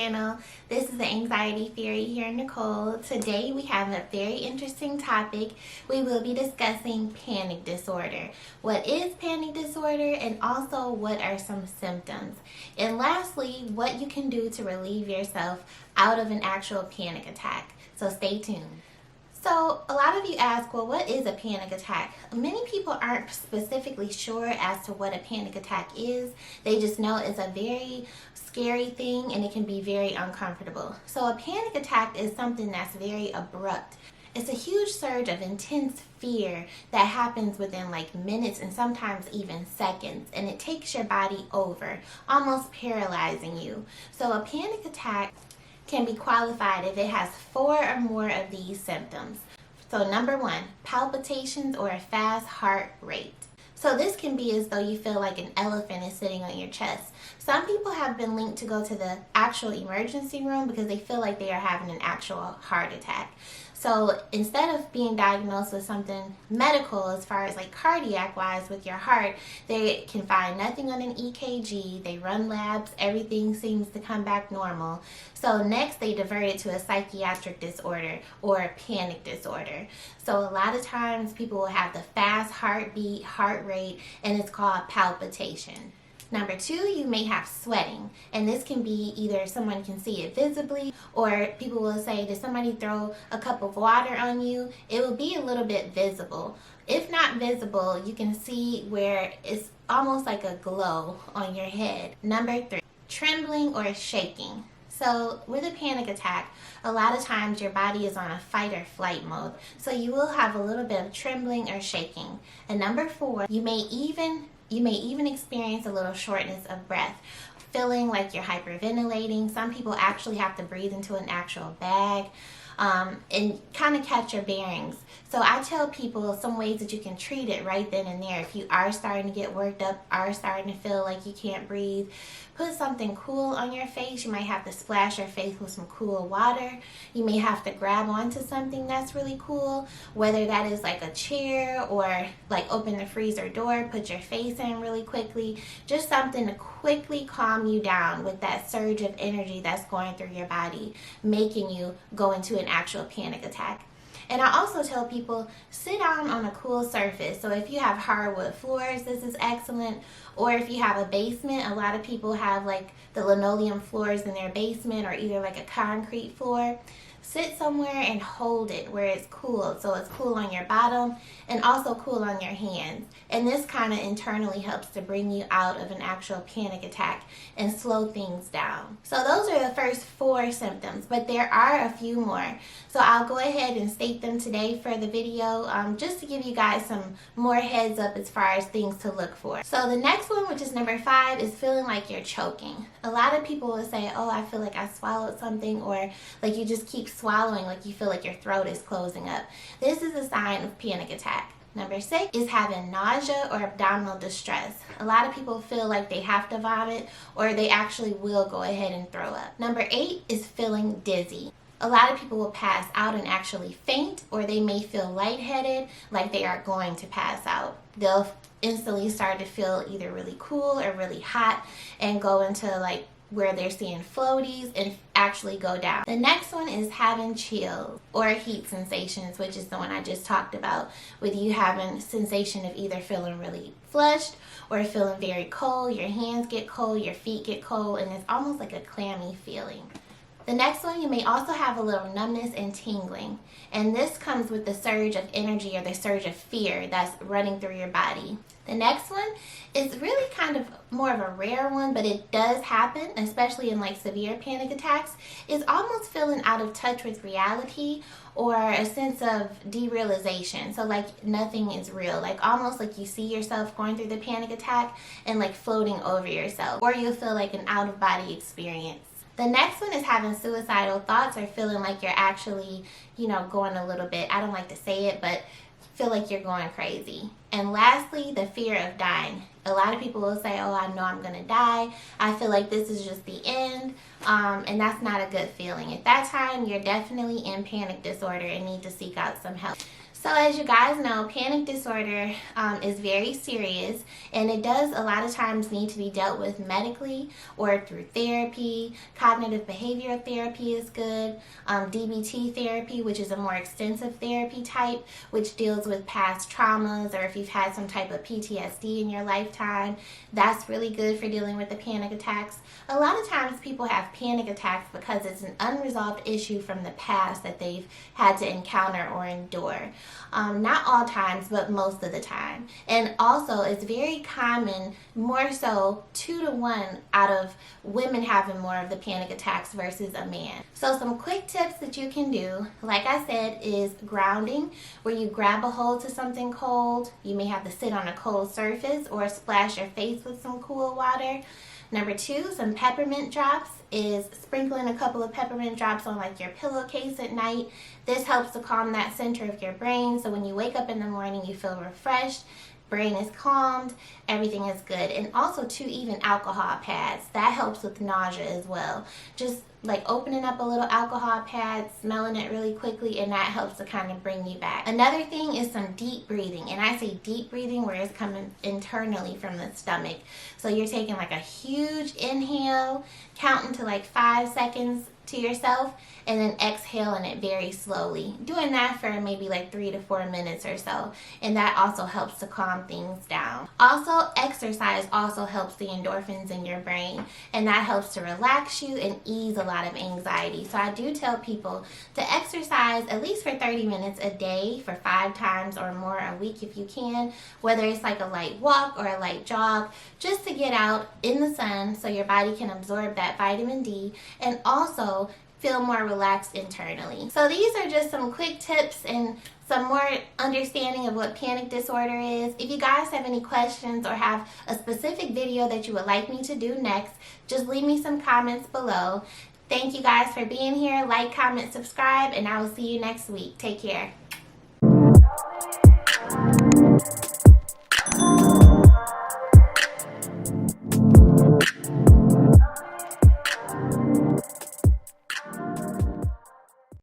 channel. This is the Anxiety Theory here, Nicole. Today we have a very interesting topic. We will be discussing panic disorder. What is panic disorder, and also what are some symptoms? And lastly, what you can do to relieve yourself out of an actual panic attack. So stay tuned. So a lot of you ask, well, what is a panic attack? Many people aren't specifically sure as to what a panic attack is. They just know it's a very scary thing and it can be very uncomfortable. So a panic attack is something that's very abrupt. It's a huge surge of intense fear that happens within like minutes and sometimes even seconds, and it takes your body over, almost paralyzing you. So a panic attack can be qualified if it has 4 or more of these symptoms. So number 1, palpitations or a fast heart rate. So this can be as though you feel like an elephant is sitting on your chest. Some people have been linked to go to the actual emergency room because they feel like they are having an actual heart attack. So instead of being diagnosed with something medical as far as like cardiac wise with your heart, they can find nothing on an EKG, they run labs, everything seems to come back normal. So next they divert it to a psychiatric disorder or a panic disorder. So a lot of times people will have the fast heartbeat, heart rate, and it's called palpitation. Number 2, you may have sweating, and this can be either someone can see it visibly, or people will say, did somebody throw a cup of water on you? It will be a little bit visible. If not visible, you can see where it's almost like a glow on your head. Number 3, trembling or shaking. So with a panic attack, a lot of times your body is on a fight or flight mode. So you will have a little bit of trembling or shaking. And number 4, you may even experience a little shortness of breath, feeling like you're hyperventilating. Some people actually have to breathe into an actual bag and kind of catch your bearings. So I tell people some ways that you can treat it right then and there. If you are starting to get worked up, are starting to feel like you can't breathe, put something cool on your face. You might have to splash your face with some cool water. You may have to grab onto something that's really cool, whether that is like a chair or like open the freezer door, put your face in really quickly. Just something to quickly calm you down with that surge of energy that's going through your body, making you go into an actual panic attack. And I also tell people, sit down on a cool surface. So if you have hardwood floors, this is excellent. Or if you have a basement, a lot of people have like the linoleum floors in their basement, or either like a concrete floor. Sit somewhere and hold it where it's cool. So it's cool on your bottom and also cool on your hands. And this kind of internally helps to bring you out of an actual panic attack and slow things down. So those are the first 4 symptoms, but there are a few more. So I'll go ahead and state them today for the video, just to give you guys some more heads up as far as things to look for. So the next one, which is number 5, is feeling like you're choking. A lot of people will say, oh, I feel like I swallowed something, or like you just keep swallowing, like you feel like your throat is closing up. This is a sign of panic attack. Number 6 is having nausea or abdominal distress. A lot of people feel like they have to vomit, or they actually will go ahead and throw up. Number 8 is feeling dizzy. A lot of people will pass out and actually faint, or they may feel lightheaded, like they are going to pass out. They'll instantly start to feel either really cool or really hot and go into like where they're seeing floaties and actually go down. The next one is having chills or heat sensations, which is the one I just talked about, with you having sensation of either feeling really flushed or feeling very cold. Your hands get cold, your feet get cold, and it's almost like a clammy feeling. The next one, you may also have a little numbness and tingling, and this comes with the surge of energy or the surge of fear that's running through your body. The next one is really kind of more of a rare one, but it does happen, especially in like severe panic attacks, is almost feeling out of touch with reality, or a sense of derealization. So like nothing is real, like almost like you see yourself going through the panic attack and like floating over yourself, or you'll feel like an out-of-body experience. The next one is having suicidal thoughts, or feeling like you're actually, going a little bit, I don't like to say it, but feel like you're going crazy. And lastly, the fear of dying. A lot of people will say, oh, I know I'm going to die. I feel like this is just the end. And that's not a good feeling. At that time, you're definitely in panic disorder and need to seek out some help. So as you guys know, panic disorder is very serious, and it does a lot of times need to be dealt with medically or through therapy. Cognitive behavioral therapy is good. DBT therapy, which is a more extensive therapy type, which deals with past traumas, or if you've had some type of PTSD in your lifetime, that's really good for dealing with the panic attacks. A lot of times people have panic attacks because it's an unresolved issue from the past that they've had to encounter or endure. Not all times, but most of the time. And also, it's very common, more so 2 to 1 out of women having more of the panic attacks versus a man. So some quick tips that you can do, like I said, is grounding, where you grab a hold to something cold. You may have to sit on a cold surface or splash your face with some cool water. Number 2, some peppermint drops, is sprinkling a couple of peppermint drops on like your pillowcase at night. This helps to calm that center of your brain, so when you wake up in the morning you feel refreshed, brain is calmed, everything is good. And also 2, even alcohol pads. That helps with nausea as well. Just like opening up a little alcohol pad, smelling it really quickly, and that helps to kind of bring you back. Another thing is some deep breathing, and I say deep breathing where it's coming internally from the stomach. So you're taking like a huge inhale, counting to like 5 seconds to yourself, and then exhaling it very slowly. Doing that for maybe like 3 to 4 minutes or so, and that also helps to calm things down. Also, exercise also helps the endorphins in your brain, and that helps to relax you and ease a lot of anxiety. So I do tell people to exercise at least for 30 minutes a day for 5 times or more a week if you can, whether it's like a light walk or a light jog, just to get out in the sun so your body can absorb that vitamin D and also feel more relaxed internally. So these are just some quick tips and some more understanding of what panic disorder is. If you guys have any questions or have a specific video that you would like me to do next, just leave me some comments below. Thank you guys for being here. Like, comment, subscribe, and I will see you next week. Take care.